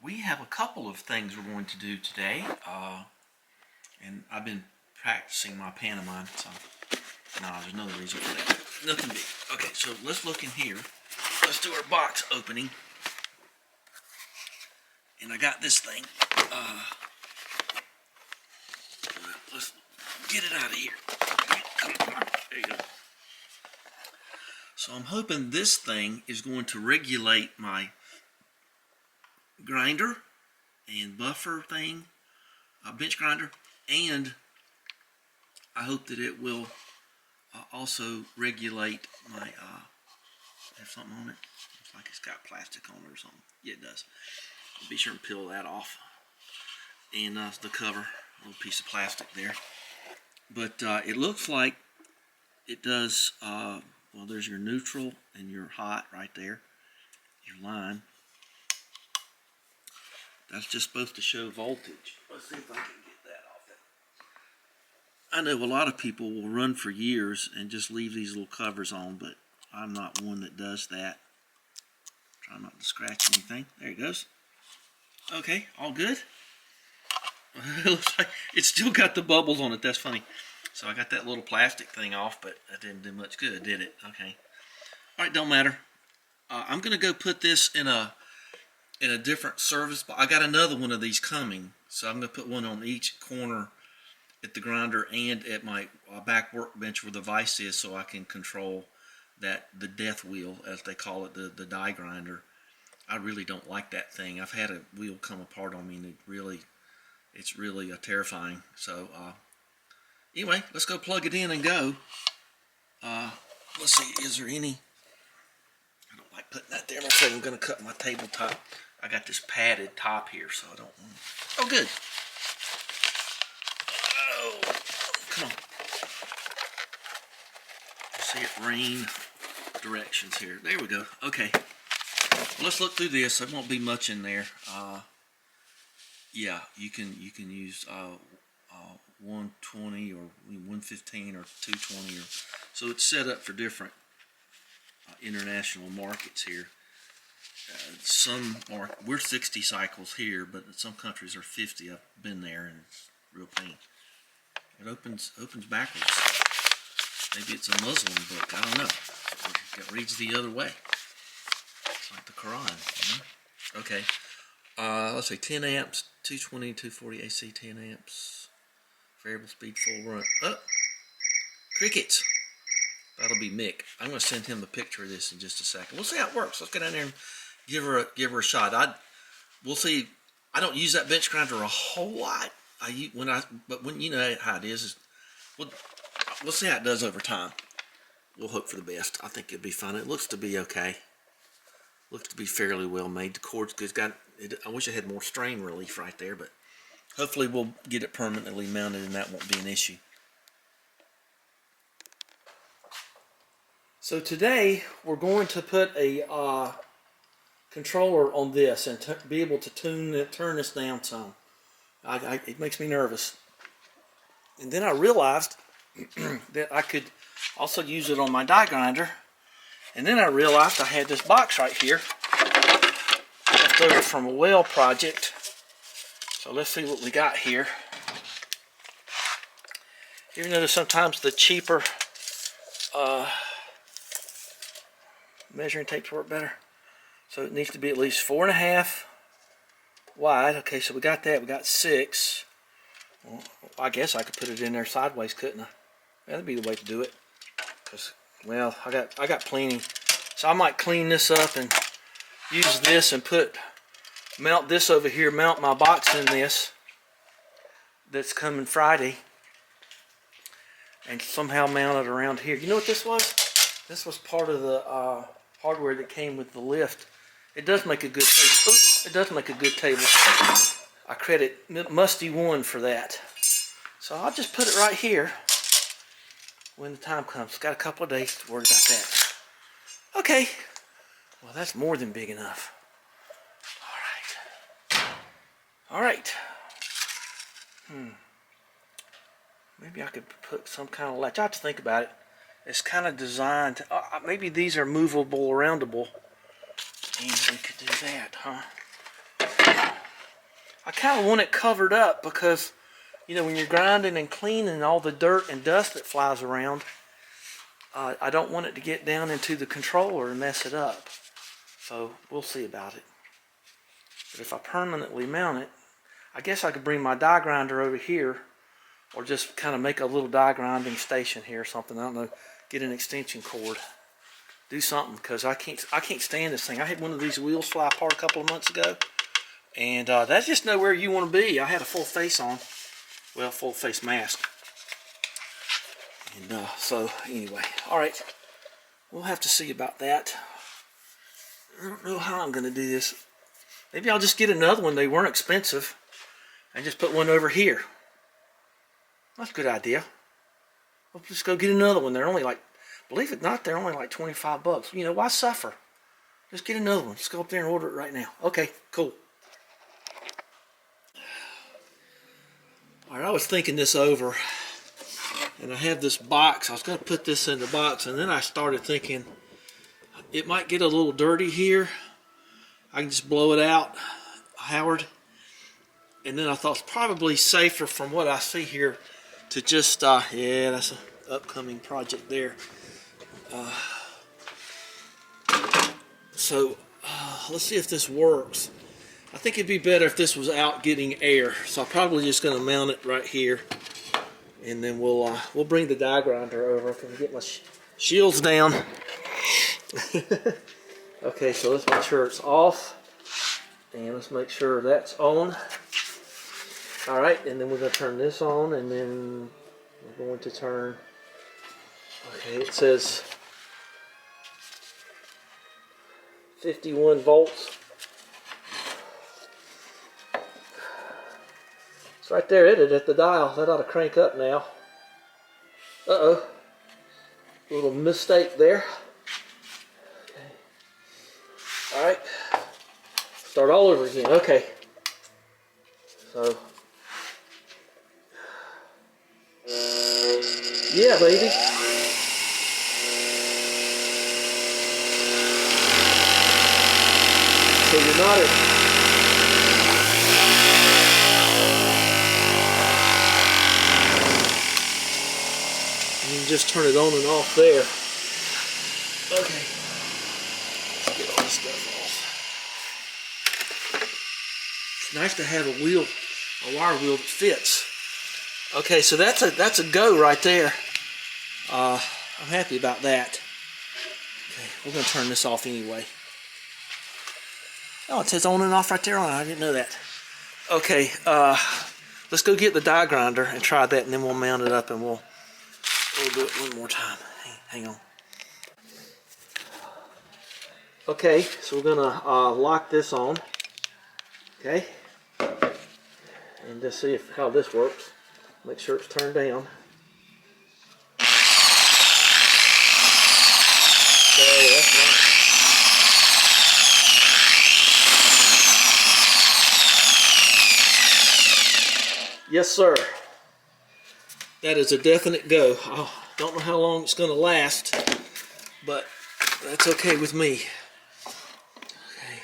we have a couple of things we're going to do today, and I've been practicing my pantomime, so no, there's another reason for that. Nothing big. Okay, so let's look in here. Let's do our box opening. And I got this thing. Let's get it out of here. Come on. There you go. So I'm hoping this thing is going to regulate my grinder and buffer thing, bench grinder, and I hope that it will also regulate my, have something on it? Looks like it's got plastic on it or something. Yeah, it does. Be sure and peel that off. And the cover, a little piece of plastic there. But it looks like it does, well, there's your neutral and your hot right there, your line. That's just supposed to show voltage. Let's see if I can get that off there. I know a lot of people will run for years and just leave these little covers on, but I'm not one that does that. Try not to scratch anything. There it goes. Okay, all good. It looks like it's still got the bubbles on it. That's funny. So I got that little plastic thing off, but that didn't do much good, did it? Okay. All right, don't matter. I'm gonna go put this in a different service. I got another one of these coming, so I'm gonna put one on each corner at the grinder and at my back workbench where the vise is, so I can control the death wheel, as they call it, the die grinder. I really don't like that thing. I've had a wheel come apart on me, and it's really terrifying. So anyway, let's go plug it in and go. Let's see, is there any? I don't like putting that there. I'm going to cut my tabletop. I got this padded top here, so I don't. Oh, good. Oh, come on. See it rain directions here. There we go. Okay. Let's look through this. There won't be much in there. Yeah, you can use 120 or 115 or 220, so it's set up for different international markets here. We're 60 cycles here, but some countries are 50. I've been there, and it's real pain. It opens backwards. Maybe it's a Muslim book. I don't know. It reads the other way. It's like the Quran. Okay. Let's say 10 amps, 220, 240 AC, 10 amps, variable speed, full run. Oh, crickets. That'll be Mick. I'm going to send him a picture of this in just a second. We'll see how it works. Let's get down there and give her a shot. We'll see. I don't use that bench grinder a whole lot. But when you know how it is, we'll see how it does over time. We'll hope for the best. I think it'll be fun. It looks to be okay. Looks to be fairly well made. The cord's good. I wish I had more strain relief right there, but hopefully we'll get it permanently mounted and that won't be an issue. So today we're going to put a controller on this and be able to turn this down some. It makes me nervous. And then I realized that I could also use it on my die grinder. And then I realized I had this box right here left over from a well project. So let's see what we got here. You notice sometimes the cheaper measuring tapes work better. So it needs to be at least 4.5 wide. Okay, so we got that. We got 6. Well, I guess I could put it in there sideways, couldn't I? That'd be the way to do it. Cause, well, I got plenty. So I might clean this up and use this and mount this over here, mount my box in this that's coming Friday, and somehow mount it around here. You know what this was? This was part of the hardware that came with the lift. It does make a good table. Oops, it does make a good table. I credit Musty One for that. So I'll just put it right here when the time comes. Got a couple of days to worry about that. Okay. Well, that's more than big enough. All right. Maybe I could put some kind of latch. I have to think about it. It's kind of designed. Maybe these are movable, roundable. And we could do that, huh? I kind of want it covered up because, you know, when you're grinding and cleaning all the dirt and dust that flies around, I don't want it to get down into the controller and mess it up. So we'll see about it. But if I permanently mount it, I guess I could bring my die grinder over here, or just kind of make a little die grinding station here or something. I don't know. Get an extension cord. Do something, because I can't stand this thing. I had one of these wheels fly apart a couple of months ago, and that's just nowhere you want to be. I had a full face on, well, full face mask, and so anyway, all right, we'll have to see about that. I don't know how I'm going to do this. Maybe I'll just get another one. They weren't expensive, and just put one over here. That's a good idea. We'll just go get another one. They're only like, believe it or not, they're only like 25 bucks. You know, why suffer? Just get another one. Just go up there and order it right now. Okay, cool. All right, I was thinking this over, and I have this box. I was going to put this in the box, and then I started thinking it might get a little dirty here. I can just blow it out, Howard. And then I thought it's probably safer from what I see here to just, yeah, that's an upcoming project there. So let's see if this works. I think it'd be better if this was out getting air. So I'm probably just going to mount it right here, and then we'll bring the die grinder over. I can get my shields down. Okay, so let's make sure it's off, and let's make sure that's on. All right, and then we're going to turn this on, and then we're going to turn. Okay, it says 51 volts. It's right there, isn't it, at the dial? That ought to crank up now. Uh-oh. A little mistake there. Okay. All right. Start all over again. Okay. So. Yeah, baby. So you're not at... You can just turn it on and off there. Okay. Let's get all this stuff off. It's nice to have a wheel, a wire wheel that fits. Okay, so that's a go right there. I'm happy about that. Okay, we're gonna turn this off anyway. Oh, it says on and off right there. I didn't know that. Okay, let's go get the die grinder and try that, and then we'll mount it up, and we'll do it one more time. Hang on. Okay, so we're gonna lock this on. Okay, and just see how this works. Make sure it's turned down. Okay, that's nice. Yes, sir. That is a definite go. I don't know how long it's going to last, but that's okay with me. Okay,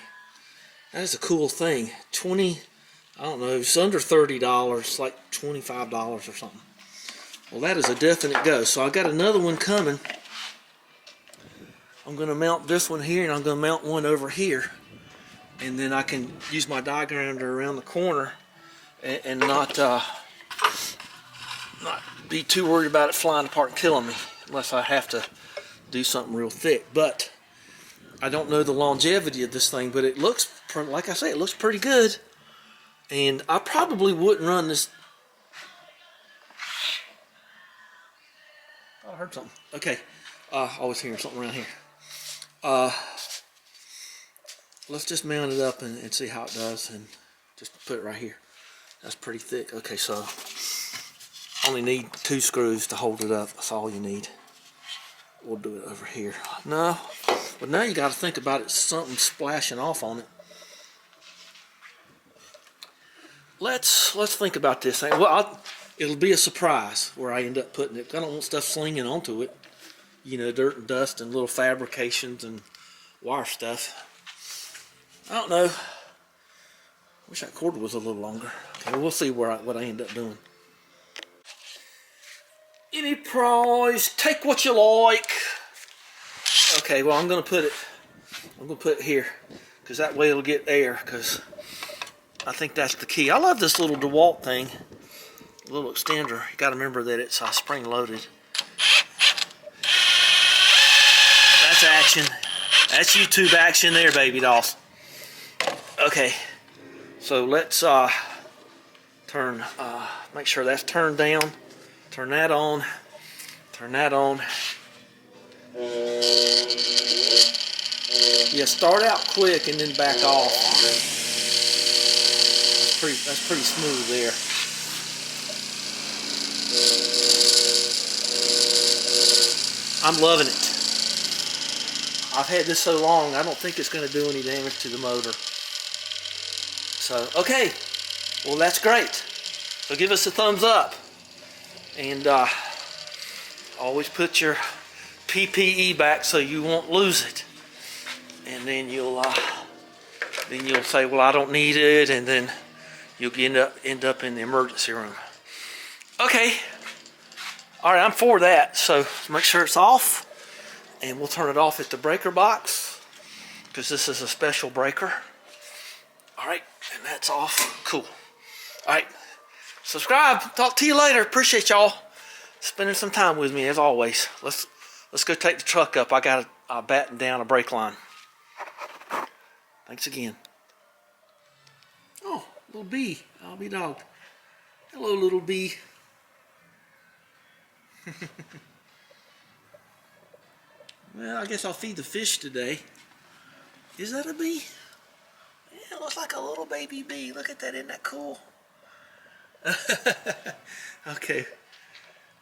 that is a cool thing. I don't know, it's under $30, like $25 or something. Well, that is a definite go. So I got another one coming. I'm going to mount this one here, and I'm going to mount one over here, and then I can use my die grinder around the corner and not be too worried about it flying apart and killing me, unless I have to do something real thick. But I don't know the longevity of this thing, but it looks, like I say, it looks pretty good. And I probably wouldn't run this. Oh, I heard something. Okay, I was hearing something around here. Let's just mount it up and see how it does, and just put it right here. That's pretty thick. Okay, so only need 2 screws to hold it up. That's all you need. We'll do it over here. No, but now you got to think about it. Something splashing off on it. Let's think about this thing. Well, it'll be a surprise where I end up putting it. I don't want stuff slinging onto it. You know, dirt and dust and little fabrications and wire stuff. I don't know. Wish that cord was a little longer. Okay, we'll see what I end up doing. Any prize, take what you like. Okay, well I'm gonna put it here, because that way it'll get air, because I think that's the key. I love this little DeWalt thing, little extender. You gotta remember that it's spring loaded. That's action. That's YouTube action there, baby dolls. Okay, so let's make sure that's turned down. Turn that on. Turn that on. Yeah, start out quick and then back off. That's pretty smooth there. I'm loving it. I've had this so long, I don't think it's going to do any damage to the motor. So, okay. Well, that's great. So give us a thumbs up. And always put your PPE back so you won't lose it. And then you'll say, well, I don't need it, and then you'll end up in the emergency room. Okay. All right, I'm for that. So make sure it's off, and we'll turn it off at the breaker box, because this is a special breaker. All right, and that's off. Cool. All right. Subscribe. Talk to you later. Appreciate y'all spending some time with me as always. Let's go take the truck up. I got to batten down a brake line. Thanks again. Oh, little bee. I'll be dogged. Hello, little bee. Well, I guess I'll feed the fish today. Is that a bee? Yeah, it looks like a little baby bee. Look at that. Isn't that cool? Okay.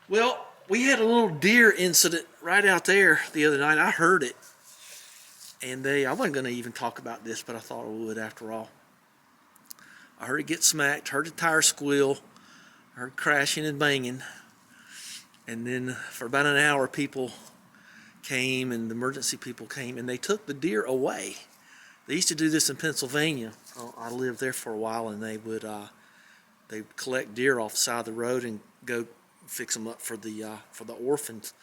Well, we had a little deer incident right out there the other night. I heard it. And I wasn't going to even talk about this, but I thought I would after all. I heard it get smacked, heard the tire squeal, heard crashing and banging. And then for about an hour, people came, and the emergency people came, and they took the deer away. They used to do this in Pennsylvania. I lived there for a while, and they would they'd collect deer off the side of the road and go fix them up for the orphans.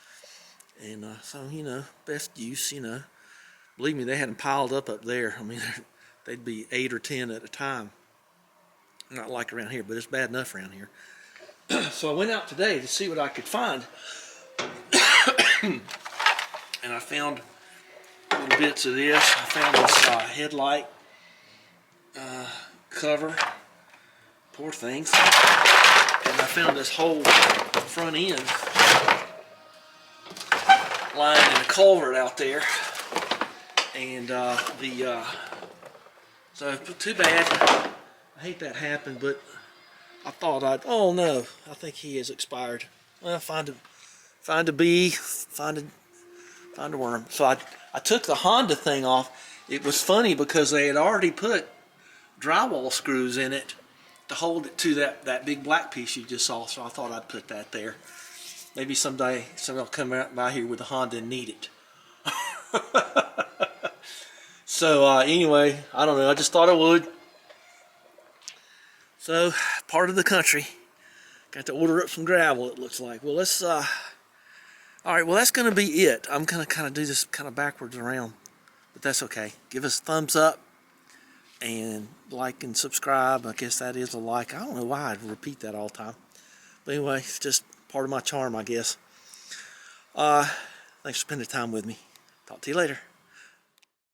And so, you know, best use, you know. Believe me, they had them piled up there. I mean, they'd be 8 or 10 at a time. Not like around here, but it's bad enough around here. So I went out today to see what I could find. And I found little bits of this. I found this headlight cover. Poor things. And I found this whole front end lying in a culvert out there. And so too bad. I hate that happened, but I thought oh no, I think he has expired. Well, find a bee, find a worm. So I took the Honda thing off. It was funny because they had already put drywall screws in it to hold it to that big black piece you just saw. So I thought I'd put that there. Maybe someday somebody will come out by here with a Honda and need it. So anyway, I don't know. I just thought I would. So part of the country. Got to order up some gravel, it looks like. Well, let's all right, well, that's going to be it. I'm going to kind of do this kind of backwards around, but that's okay. Give us a thumbs up and like and subscribe. I guess that is a like. I don't know why I'd repeat that all the time. But anyway, it's just part of my charm, I guess. Thanks for spending time with me. Talk to you later.